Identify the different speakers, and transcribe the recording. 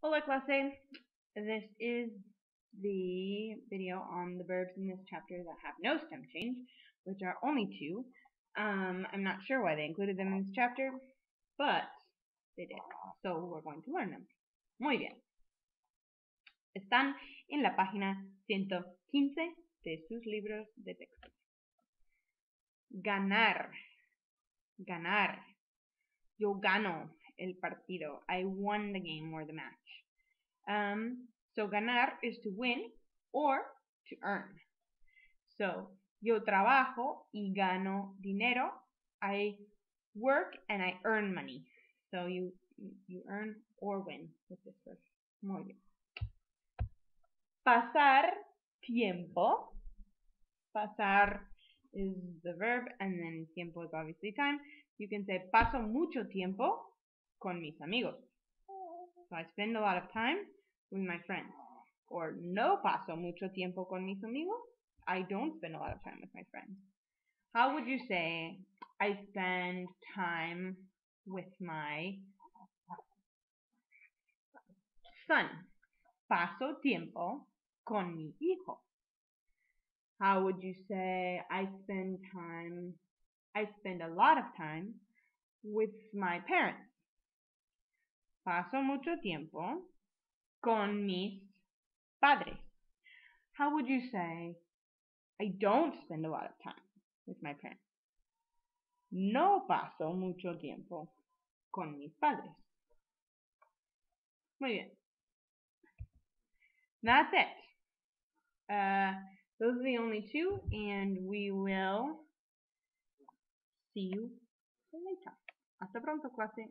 Speaker 1: Hola clase. This is the video on the verbs in this chapter that have no stem change, which are only two. I'm not sure why they included them in this chapter, but they did. So we're going to learn them. Muy bien. Están en la página 115 de sus libros de texto. Ganar. Ganar. Yo gano el partido. I won the game or the match. So ganar is to win or to earn. So yo trabajo y gano dinero. I work and I earn money. So you earn or win with this word. Muy bien. Pasar tiempo. Pasar is the verb and then tiempo is obviously time. You can say paso mucho tiempo con mis amigos. So I spend a lot of time with my friends. Or no paso mucho tiempo con mis amigos. I don't spend a lot of time with my friends. How would you say I spend time with my son? Paso tiempo con mi hijo. How would you say I spend a lot of time with my parents? Paso mucho tiempo con mis padres. How would you say I don't spend a lot of time with my parents? No paso mucho tiempo con mis padres. Muy bien. That's it. Those are the only two, and we will see you later. Hasta pronto, clase.